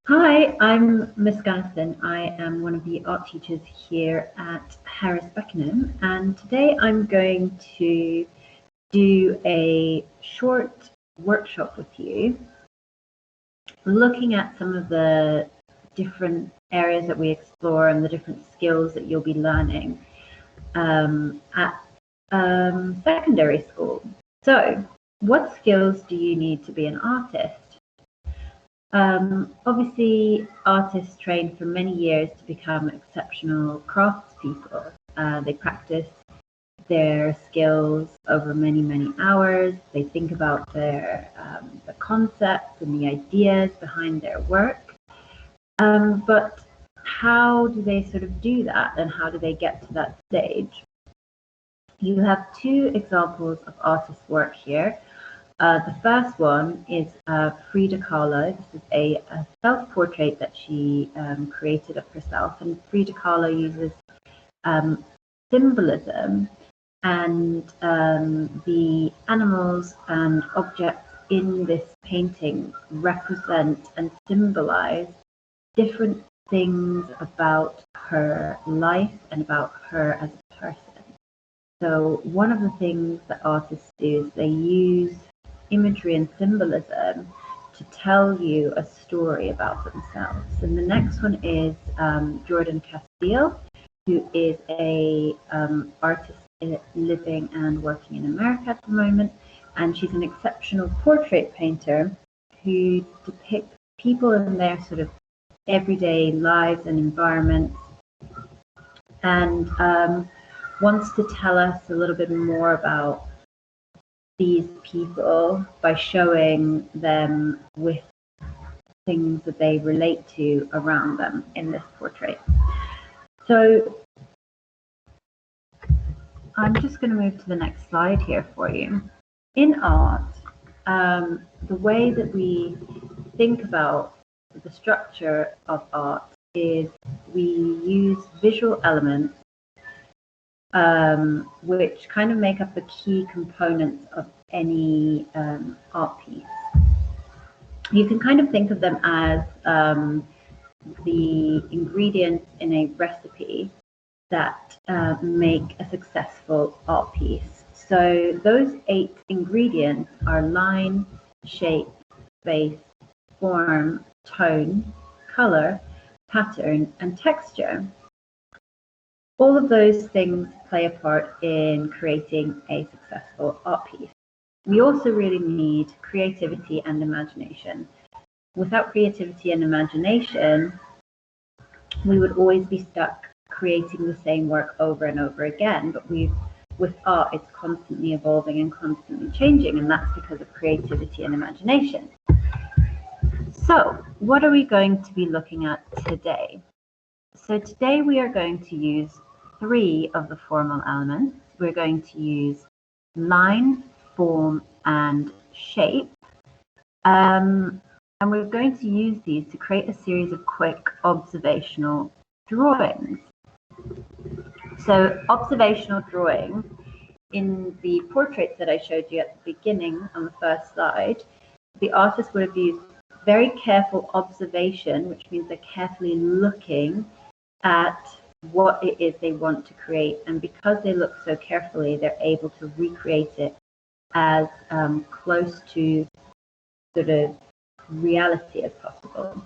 Hi, I'm Miss Gunnison. I am one of the art teachers here at Harris Beckenham, and today I'm going to do a short workshop with you looking at some of the different areas that we explore and the different skills that you'll be learning at secondary school. So, what skills do you need to be an artist? Obviously, artists train for many years to become exceptional craftspeople. They practice their skills over many, many hours. They think about the concepts and the ideas behind their work. But how do they sort of do that, and how do they get to that stage? You have two examples of artist work here. The first one is Frida Kahlo. This is a self-portrait that she created of herself, and Frida Kahlo uses symbolism, and the animals and objects in this painting represent and symbolize different things about her life and about her as a person. So one of the things that artists do is they use imagery and symbolism to tell you a story about themselves. And the next one is Jordan Castile, who is a artist living and working in America at the moment, and she's an exceptional portrait painter who depicts people in their sort of everyday lives and environments, and wants to tell us a little bit more about these people by showing them with things that they relate to around them in this portrait. So I'm just going to move to the next slide here for you. In art, the way that we think about the structure of art is we use visual elements which kind of make up the key components of any art piece. You can kind of think of them as the ingredients in a recipe that make a successful art piece. So those 8 ingredients are line, shape, space, form, tone, color, pattern, and texture. All of those things play a part in creating a successful art piece. We also really need creativity and imagination. Without creativity and imagination, we would always be stuck creating the same work over and over again. But with art, it's constantly evolving and constantly changing, and that's because of creativity and imagination. So, what are we going to be looking at today? So today we are going to use 3 of the formal elements. We're going to use line, form, and shape. And we're going to use these to create a series of quick observational drawings. So observational drawing, in the portraits that I showed you at the beginning on the first slide, the artist would have used very careful observation, which means they're carefully looking at what it is they want to create. And because they look so carefully, they're able to recreate it as close to sort of reality as possible.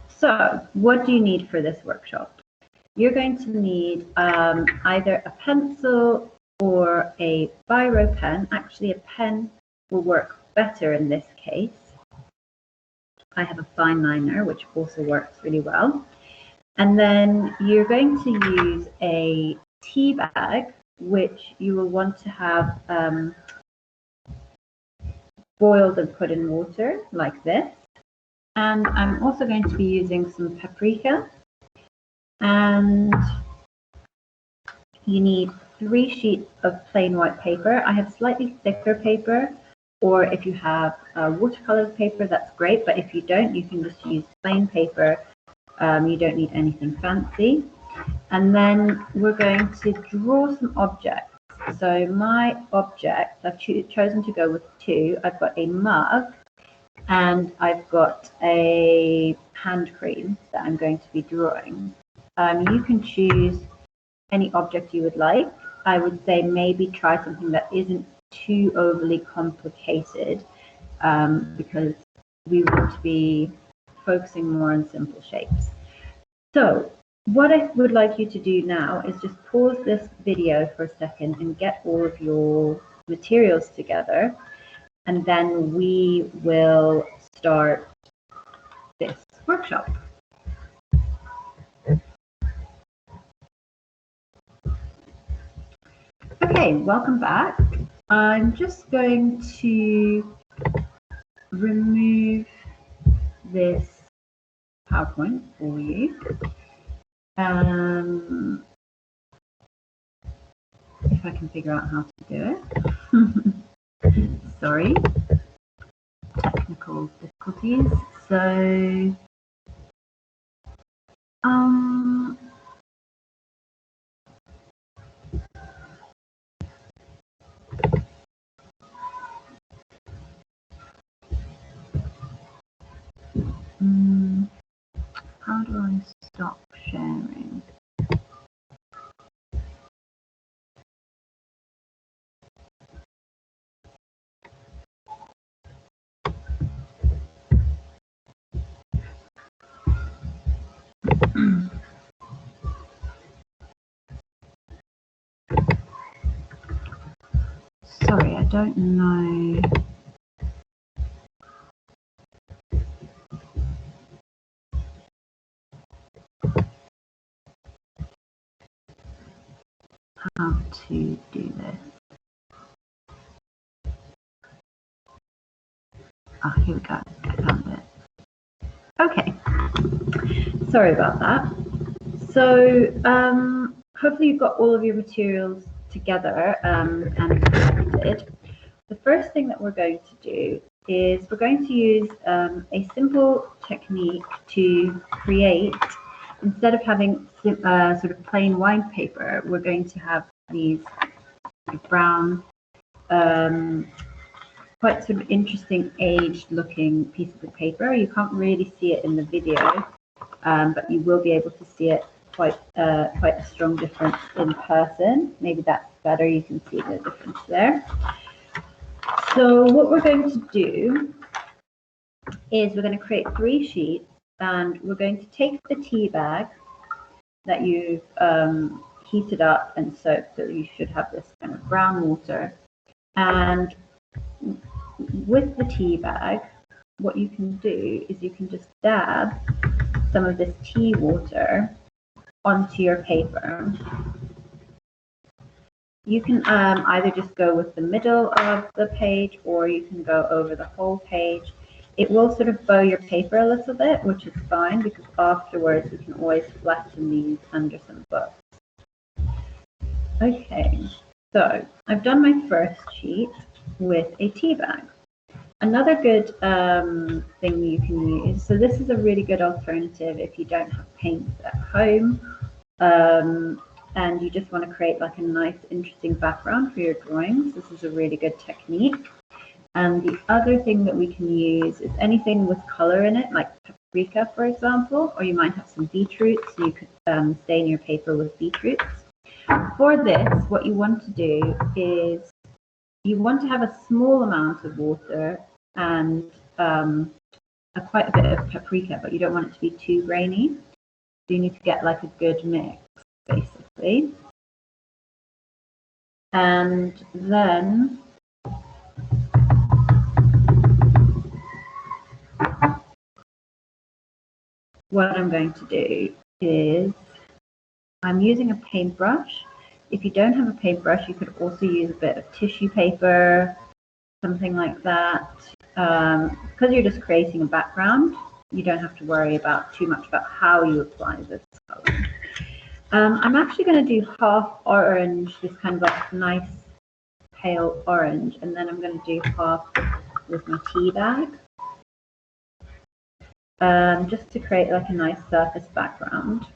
So what do you need for this workshop? You're going to need either a pencil or a biro pen. Actually, a pen will work better in this case. I have a fine liner, which also works really well. And then you're going to use a tea bag, which you will want to have boiled and put in water like this. And I'm also going to be using some paprika. And you need 3 sheets of plain white paper. I have slightly thicker paper, or if you have watercolor paper, that's great. But if you don't, you can just use plain paper. You don't need anything fancy. And then we're going to draw some objects. So my objects, I've chosen to go with 2. I've got a mug and I've got a hand cream that I'm going to be drawing. You can choose any object you would like. I would say maybe try something that isn't too overly complicated, because we want to be focusing more on simple shapes. So what I would like you to do now is just pause this video for a second and get all of your materials together, and then we will start this workshop. Okay, welcome back. I'm just going to remove this PowerPoint for you. If I can figure out how to do it. Sorry, technical difficulties. So, how do I stop sharing? Sorry, I don't know. How to do this. Ah, here we go. I found it. Okay. Sorry about that. So hopefully you've got all of your materials together and connected. The first thing that we're going to do is we're going to use a simple technique to create, instead of having sort of plain white paper, we're going to have these brown, quite sort of interesting aged looking pieces of paper. You can't really see it in the video, but you will be able to see it quite a strong difference in person. Maybe that's better, you can see the difference there. So what we're going to do is we're going to create 3 sheets, and we're going to take the tea bag that you've heated up and soaked, so you should have this kind of brown water, and with the tea bag, what you can do is you can just dab some of this tea water onto your paper. You can either just go with the middle of the page, or you can go over the whole page. It will sort of bow your paper a little bit, which is fine, because afterwards you can always flatten these under some books. Okay, so I've done my first sheet with a tea bag. Another good thing you can use, so this is a really good alternative if you don't have paints at home, and you just want to create like a nice interesting background for your drawings. This is a really good technique. And the other thing that we can use is anything with color in it, like paprika, for example, or you might have some beetroot, so you could stain your paper with beetroots. For this, what you want to do is you want to have a small amount of water and quite a bit of paprika, but you don't want it to be too grainy. So you need to get like a good mix, basically. And then what I'm going to do is I'm using a paintbrush. If you don't have a paintbrush, you could also use a bit of tissue paper, something like that. Because you're just creating a background, you don't have to worry about too much about how you apply this color. I'm actually going to do half orange, this kind of like nice pale orange, and then I'm going to do half with my tea bag, just to create like a nice surface background.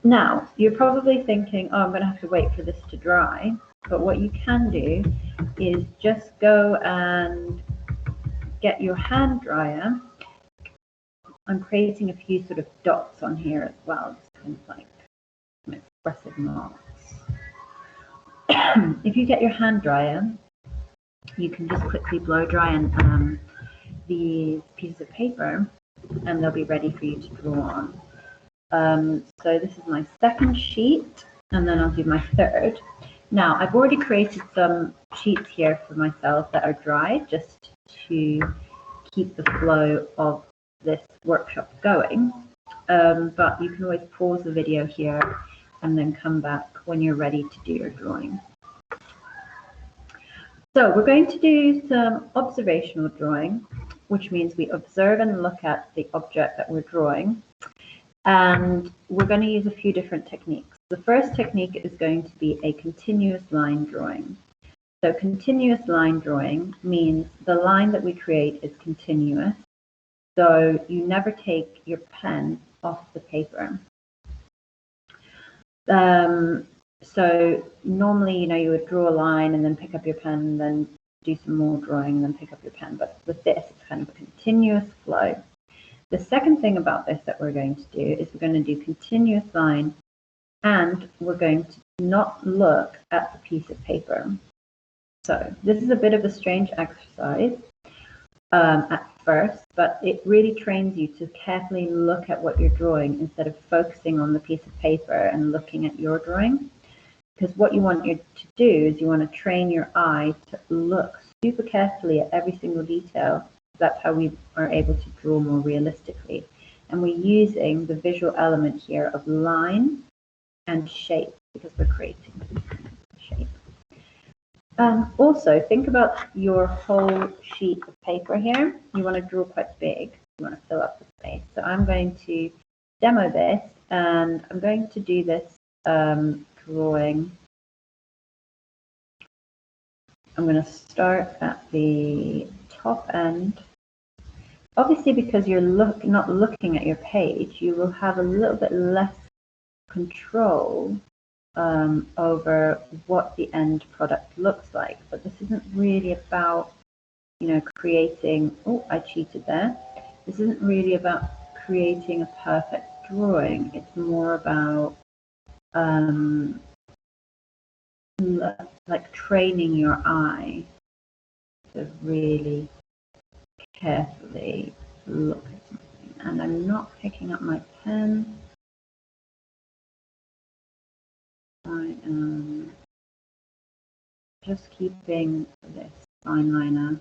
Now, you're probably thinking, oh, I'm going to have to wait for this to dry, but what you can do is just go and get your hand dryer, I'm creating a few sort of dots on here as well, just kind of like some expressive marks. If you get your hand dryer, you can just quickly blow dry these pieces of paper, and they'll be ready for you to draw on. So this is my second sheet, and then I'll do my third. Now, I've already created some sheets here for myself that are dry, just to keep the flow of this workshop going. But you can always pause the video here and then come back when you're ready to do your drawing. So we're going to do some observational drawing, which means we observe and look at the object that we're drawing. And we're going to use a few different techniques. The first technique is going to be a continuous line drawing. So continuous line drawing means the line that we create is continuous. So you never take your pen off the paper. So normally, you would draw a line and then pick up your pen, and then do some more drawing and then pick up your pen. But with this, it's kind of a continuous flow. The second thing about this that we're going to do is we're going to do continuous line, and we're going to not look at the piece of paper. So this is a bit of a strange exercise at first, but it really trains you to carefully look at what you're drawing instead of focusing on the piece of paper and looking at your drawing. Because what you want to do is you want to train your eye to look super carefully at every single detail. That's how we are able to draw more realistically. And we're using the visual element here of line and shape because we're creating shape. Also, think about your whole sheet of paper here. You want to draw quite big. You want to fill up the space. So I'm going to demo this, and I'm going to do this drawing. I'm going to start at the top end. Obviously, because you're not looking at your page, you will have a little bit less control over what the end product looks like. But this isn't really about, creating, oh, I cheated there. This isn't really about creating a perfect drawing. It's more about like training your eye to really carefully look at something. And I'm not picking up my pen. I am just keeping this fine liner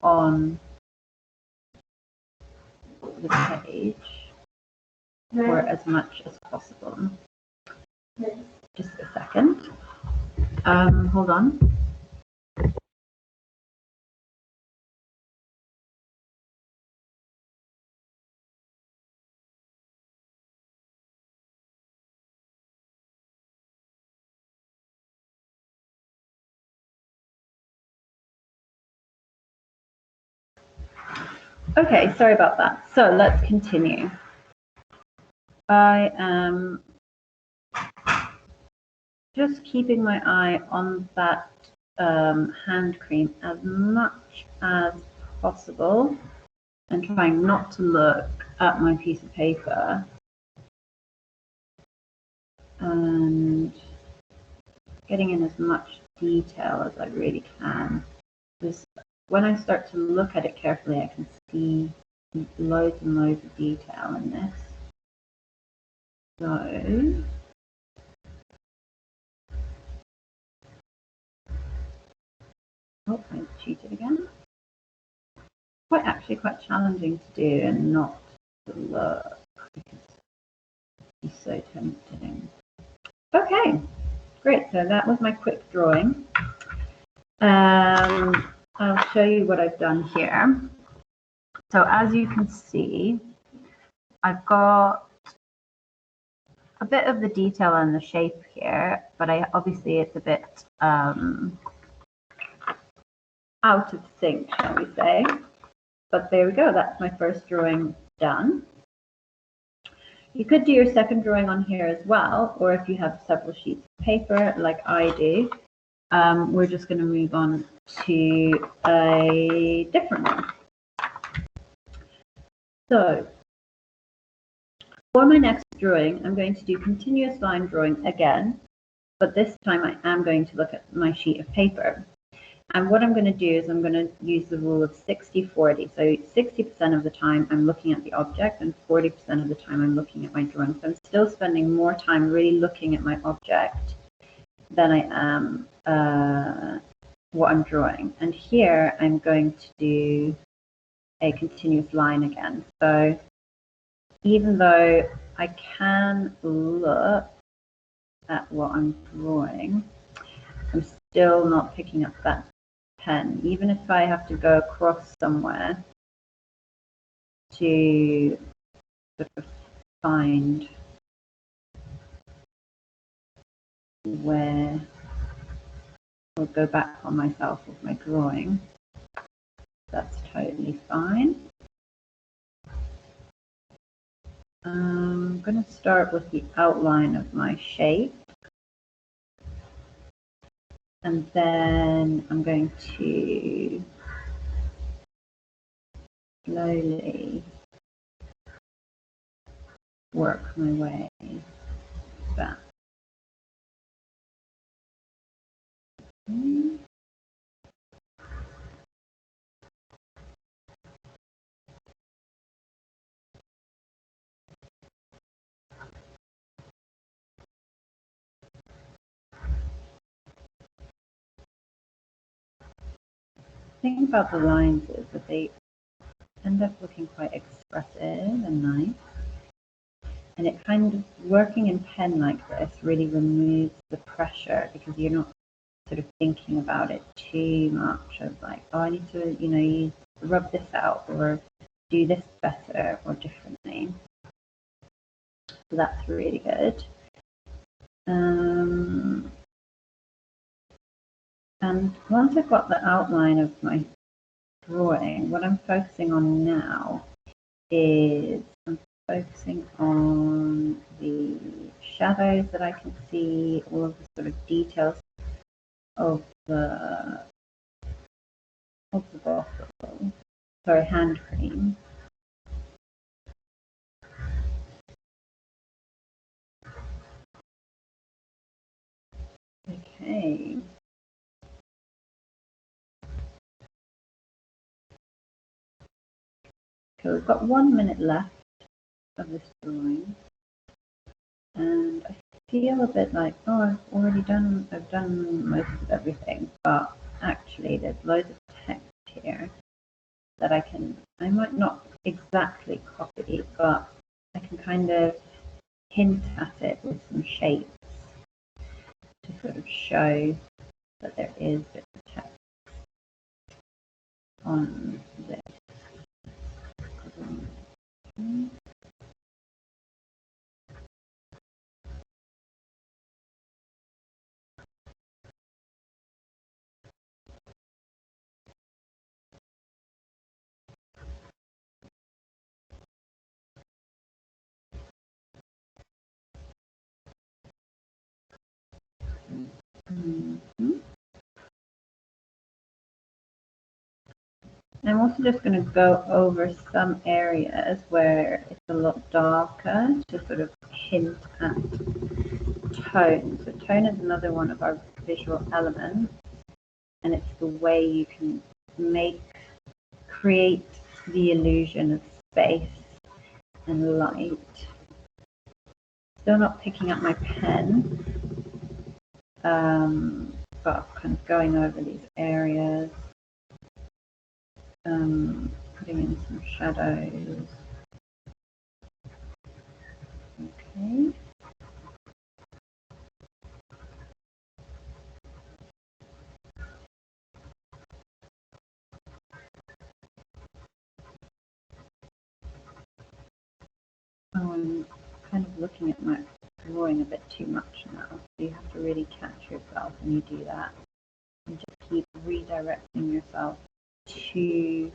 on the page for as much as possible. Just a second. Hold on. Okay, sorry about that. So let's continue. I am just keeping my eye on that hand cream as much as possible and trying not to look at my piece of paper, and getting in as much detail as I really can. Because when I start to look at it carefully, I can see loads and loads of detail in this. So oh, I cheated again. Actually quite challenging to do and not to look because it's so tempting. Okay, great. So that was my quick drawing. I'll show you what I've done here. So as you can see, I've got a bit of the detail and the shape here, but obviously it's a bit out of sync, shall we say. But there we go, that's my first drawing done. You could do your second drawing on here as well, or if you have several sheets of paper like I do, we're just going to move on to a different one. So for my next drawing, I'm going to do continuous line drawing again, but this time I am going to look at my sheet of paper. And what I'm going to do is I'm going to use the rule of 60-40. So 60% of the time I'm looking at the object and 40% of the time I'm looking at my drawing. So I'm still spending more time really looking at my object than I am what I'm drawing. And here I'm going to do a continuous line again. So even though I can look at what I'm drawing, I'm still not picking up that pen, even if I have to go across somewhere to sort of find where I'll go back on myself with my drawing. That's totally fine. I'm going to start with the outline of my shape, and then I'm going to slowly work my way back. The thing about the lines is that they end up looking quite expressive and nice. And it kind of, working in pen like this really removes the pressure, because you're not sort of thinking about it too much of like, oh, I need to, you know, rub this out or do this better or differently. So that's really good. And once I've got the outline of my drawing, what I'm focusing on now is I'm focusing on the shadows that I can see, all of the sort of details of the bottle, sorry, hand cream. Okay. So we've got 1 minute left of this drawing, and I feel a bit like, oh, I've done most of everything, but actually there's loads of text here that I might not exactly copy, but I can kind of hint at it with some shapes to sort of show that there is a bit of text on this. I'm also just going to go over some areas where it's a lot darker to sort of hint at tone. So tone is another one of our visual elements, and it's the way you can create the illusion of space and light. Still not picking up my pen, but kind of going over these areas, putting in some shadows. Okay. Oh, I'm kind of looking at my drawing a bit too much now, so you have to really catch yourself when you do that, and just keep redirecting yourself to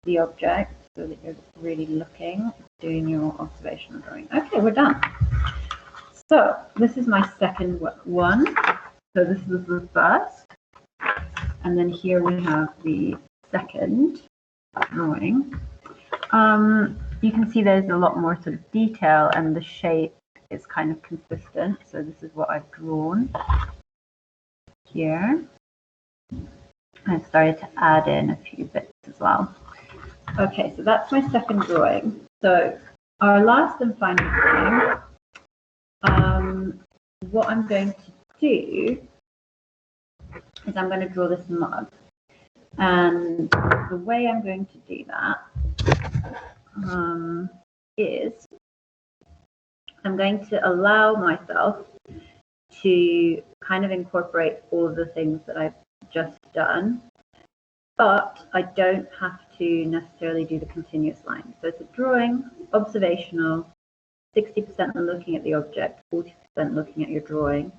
the object so that you're really looking, doing your observational drawing. Okay, we're done. So this is my second one. So this is the first, and then here we have the second drawing. You can see there's a lot more sort of detail and the shape is kind of consistent. So this is what I've drawn here. I've started to add in a few bits as well. Okay, so that's my second drawing. So our last and final drawing, what I'm going to do is I'm going to draw this mug. And the way I'm going to do that is I'm going to allow myself to kind of incorporate all of the things that I've just done, but I don't have to necessarily do the continuous line. So it's a drawing, observational, 60% looking at the object, 40% looking at your drawing.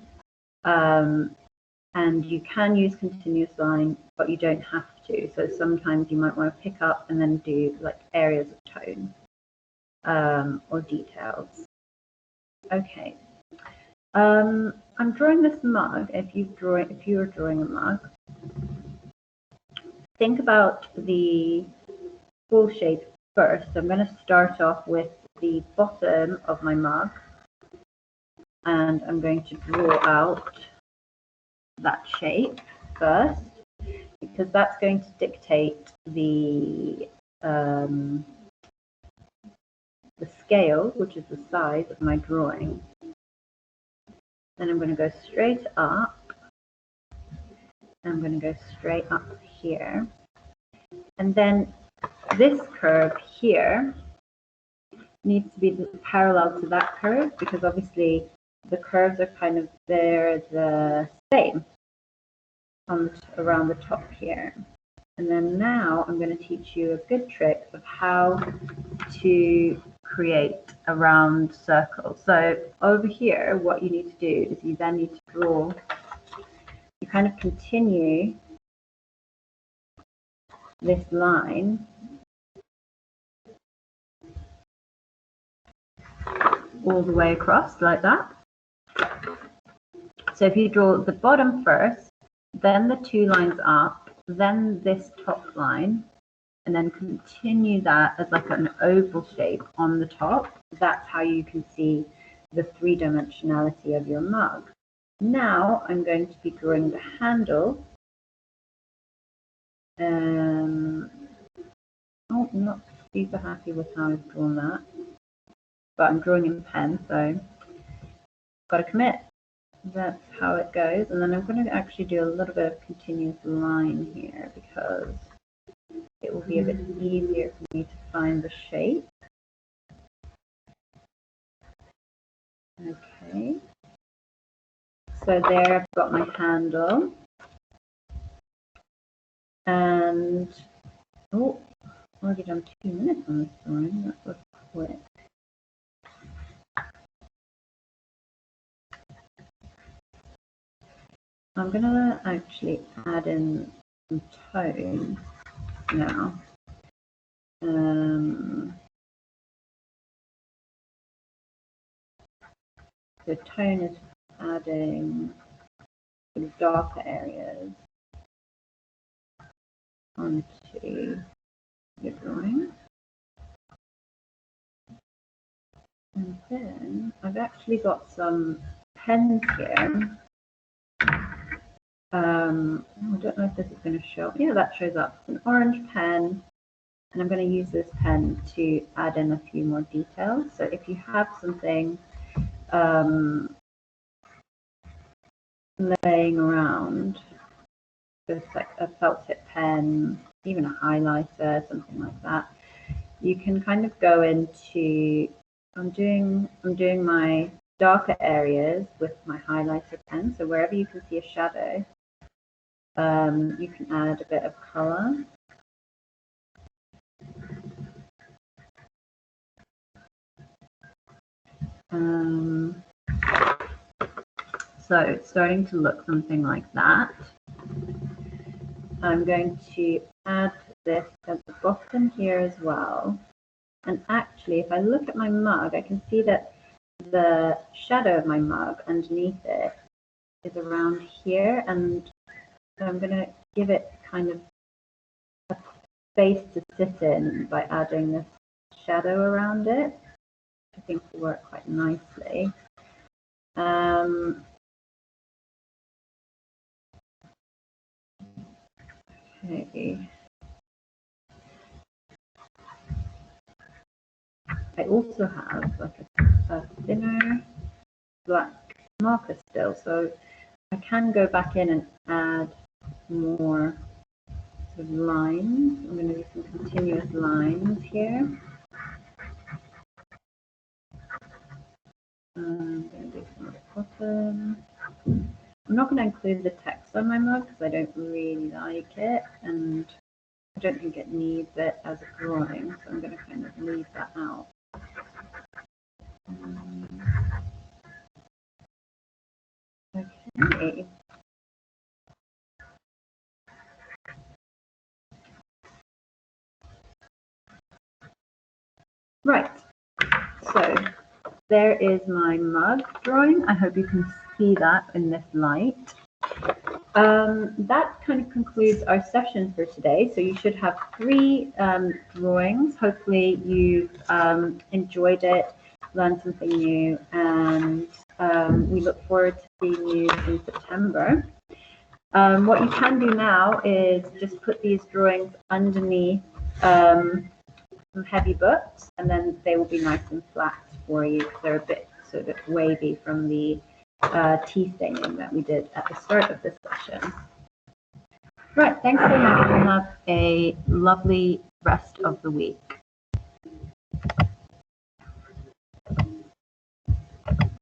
And you can use continuous line, but you don't have to. So sometimes you might want to pick up and then do like areas of tone or details. Okay. I'm drawing this mug. If you were drawing a mug, think about the full shape first. I'm going to start off with the bottom of my mug, and I'm going to draw out that shape first, because that's going to dictate the scale, which is the size of my drawing. Then I'm going to go straight up. I'm going to go straight up here. And then this curve here needs to be parallel to that curve, because obviously the curves are kind of the same around the top here. And then now I'm going to teach you a good trick of how to create a round circle. So over here, what you need to do is you then need to draw, you kind of continue this line all the way across like that. So if you draw the bottom first, then the two lines up, then this top line, and then continue that as like an oval shape on the top. That's how you can see the three-dimensionality of your mug. Now I'm going to be drawing the handle. Oh, I'm not super happy with how I've drawn that, but I'm drawing in pen, so got to commit. That's how it goes. And then I'm going to actually do a little bit of continuous line here, because it will be a bit easier for me to find the shape. Okay. So there I've got my handle. And, oh, I've already done 2 minutes on this drawing. That was quick. I'm going to actually add in some tone now. So tone is adding sort of darker areas onto your drawing. And then I've actually got some pens here. I don't know if this is going to show. Yeah, that shows up. It's an orange pen, and I'm going to use this pen to add in a few more details. So if you have something laying around, just like a felt tip pen, even a highlighter, something like that, you can kind of go into. I'm doing my darker areas with my highlighter pen. So wherever you can see a shadow, you can add a bit of color. So it's starting to look something like that. I'm going to add this at the bottom here as well. And actually, if I look at my mug, I can see that the shadow of my mug underneath it is around here, and so I'm going to give it kind of a space to sit in by adding this shadow around it. I think will work quite nicely. Okay. I also have like a thinner black marker still, so I can go back in and add more sort of lines. I'm going to do some continuous lines here. I'm going to do some at the bottom. I'm not going to include the text on my mug because I don't really like it, and I don't think it needs it as a drawing, so I'm going to kind of leave that out. Okay. Right, so there is my mug drawing. I hope you can see that in this light. That kind of concludes our session for today. So you should have 3 drawings. Hopefully you've enjoyed it, learned something new, and we look forward to seeing you in September. What you can do now is just put these drawings underneath some heavy books, and then they will be nice and flat for you because they're a bit sort of wavy from the tea staining that we did at the start of this session. Right, thanks so much, and have a lovely rest of the week.